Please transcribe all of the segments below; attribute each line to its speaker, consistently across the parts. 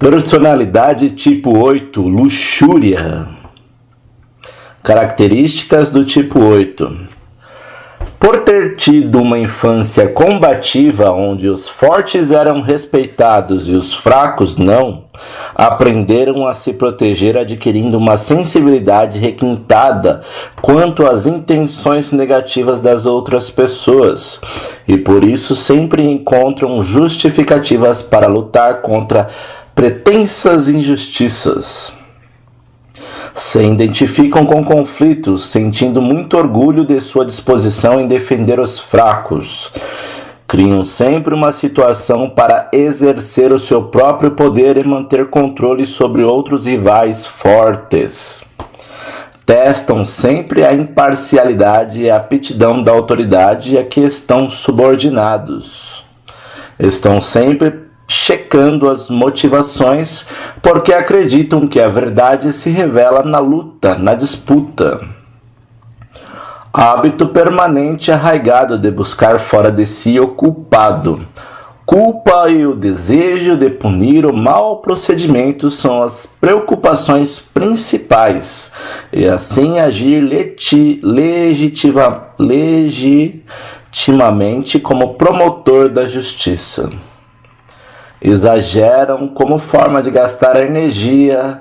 Speaker 1: Personalidade tipo 8, luxúria. Características do tipo 8. Por ter tido uma infância combativa onde os fortes eram respeitados e os fracos não, aprenderam a se proteger adquirindo uma sensibilidade requintada quanto às intenções negativas das outras pessoas, e por isso sempre encontram justificativas para lutar contra pretensas injustiças. Se identificam com conflitos, sentindo muito orgulho de sua disposição em defender os fracos. Criam sempre uma situação para exercer o seu próprio poder e manter controle sobre outros rivais fortes. Testam sempre a imparcialidade e a aptidão da autoridade a que estão subordinados. Estão sempre checando as motivações, porque acreditam que a verdade se revela na luta, na disputa. Hábito permanente arraigado de buscar fora de si o culpado. Culpa e o desejo de punir o mau procedimento são as preocupações principais, e assim agir legitimamente como promotor da justiça. Exageram como forma de gastar energia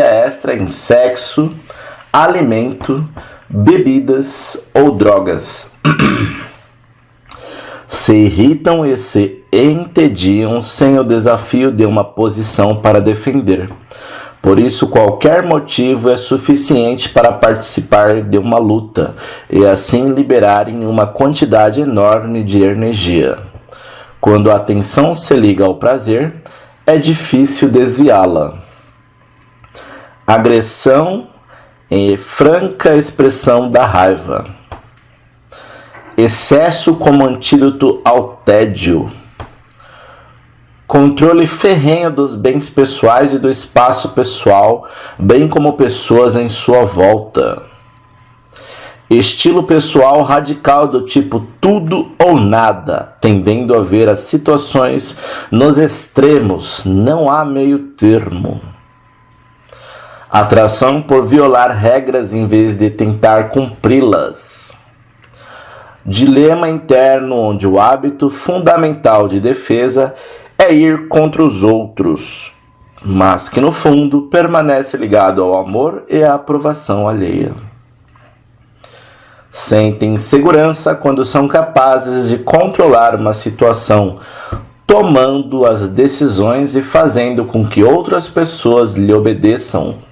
Speaker 1: extra em sexo, alimento, bebidas ou drogas. Se irritam e se entediam sem o desafio de uma posição para defender. Por isso, qualquer motivo é suficiente para participar de uma luta e assim liberarem uma quantidade enorme de energia. Quando a atenção se liga ao prazer, é difícil desviá-la. Agressão e franca expressão da raiva. Excesso como antídoto ao tédio. Controle ferrenho dos bens pessoais e do espaço pessoal, bem como pessoas em sua volta. Estilo pessoal radical do tipo tudo ou nada, tendendo a ver as situações nos extremos, não há meio termo. Atração por violar regras em vez de tentar cumpri-las. Dilema interno onde o hábito fundamental de defesa é ir contra os outros, mas que no fundo permanece ligado ao amor e à aprovação alheia. Sentem segurança quando são capazes de controlar uma situação, tomando as decisões e fazendo com que outras pessoas lhe obedeçam.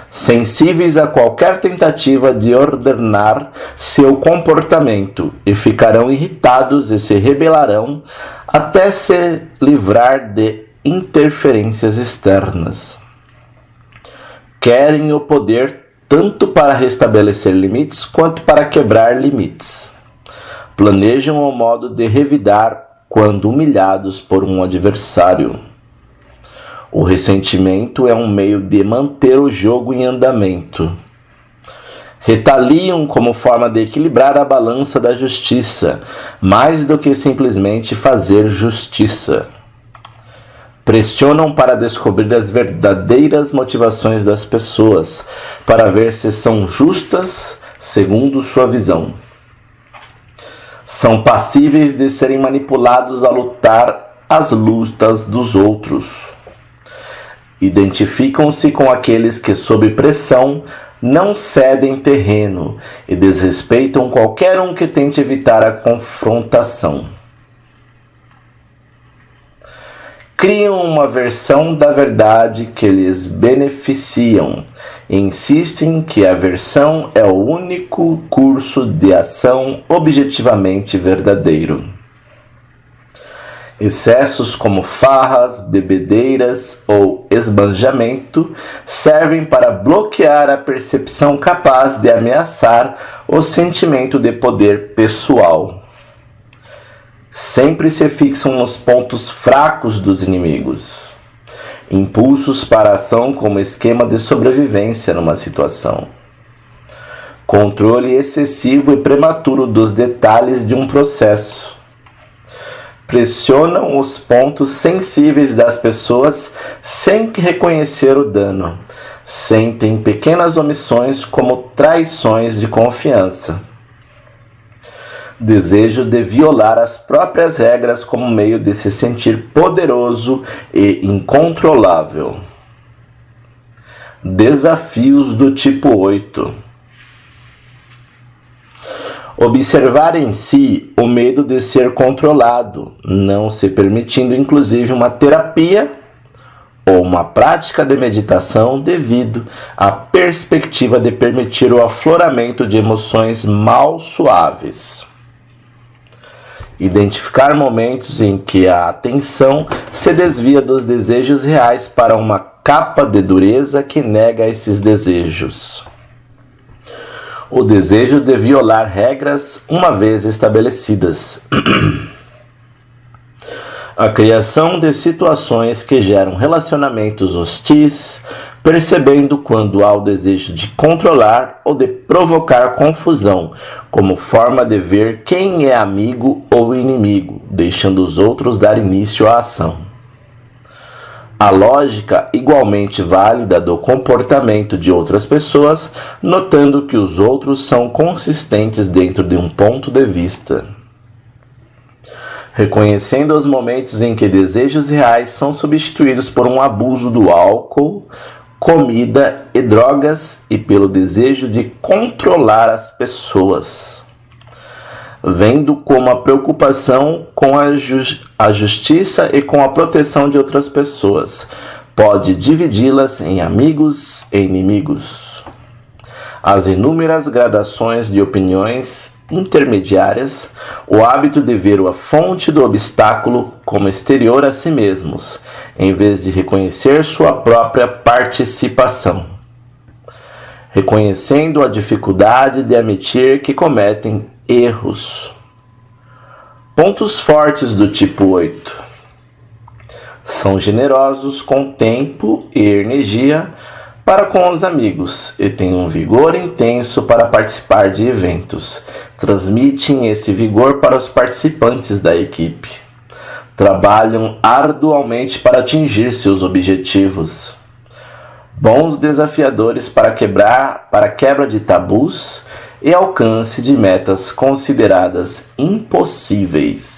Speaker 1: Sensíveis a qualquer tentativa de ordenar seu comportamento e ficarão irritados e se rebelarão até se livrar de interferências externas. Querem o poder tanto para restabelecer limites quanto para quebrar limites. Planejam o modo de revidar quando humilhados por um adversário. O ressentimento é um meio de manter o jogo em andamento. Retaliam como forma de equilibrar a balança da justiça, mais do que simplesmente fazer justiça. Pressionam para descobrir as verdadeiras motivações das pessoas, para ver se são justas segundo sua visão. São passíveis de serem manipulados a lutar as lutas dos outros. Identificam-se com aqueles que, sob pressão, não cedem terreno e desrespeitam qualquer um que tente evitar a confrontação. Criam uma versão da verdade que lhes beneficiam e insistem que a versão é o único curso de ação objetivamente verdadeiro. Excessos como farras, bebedeiras ou esbanjamento servem para bloquear a percepção capaz de ameaçar o sentimento de poder pessoal. Sempre se fixam nos pontos fracos dos inimigos. Impulsos para a ação como esquema de sobrevivência numa situação. controle excessivo e prematuro dos detalhes de um processo. Pressionam os pontos sensíveis das pessoas sem reconhecer o dano. Sentem pequenas omissões como traições de confiança. Desejo de violar as próprias regras como meio de se sentir poderoso e incontrolável. Desafios do tipo 8. Observar em si o medo de ser controlado, não se permitindo inclusive uma terapia ou uma prática de meditação devido à perspectiva de permitir o afloramento de emoções mal suaves. Identificar momentos em que a atenção se desvia dos desejos reais para uma capa de dureza que nega esses desejos. O desejo de violar regras uma vez estabelecidas. A criação de situações que geram relacionamentos hostis, percebendo quando há o desejo de controlar ou de provocar confusão, como forma de ver quem é amigo ou inimigo, deixando os outros dar início à ação. A lógica igualmente válida do comportamento de outras pessoas, notando que os outros são consistentes dentro de um ponto de vista. Reconhecendo os momentos em que desejos reais são substituídos por um abuso do álcool, comida e drogas e pelo desejo de controlar as pessoas. Vendo como a preocupação com a justiça e com a proteção de outras pessoas pode dividi-las em amigos e inimigos. As inúmeras gradações de opiniões intermediárias, o hábito de ver a fonte do obstáculo como exterior a si mesmos, em vez de reconhecer sua própria participação. Reconhecendo a dificuldade de admitir que cometem erros. Pontos fortes do tipo 8. São generosos com tempo e energia para com os amigos e têm um vigor intenso para participar de eventos. Transmitem esse vigor para os participantes da equipe. Trabalham arduamente para atingir seus objetivos. Bons desafiadores para quebra de tabus e alcance de metas consideradas impossíveis.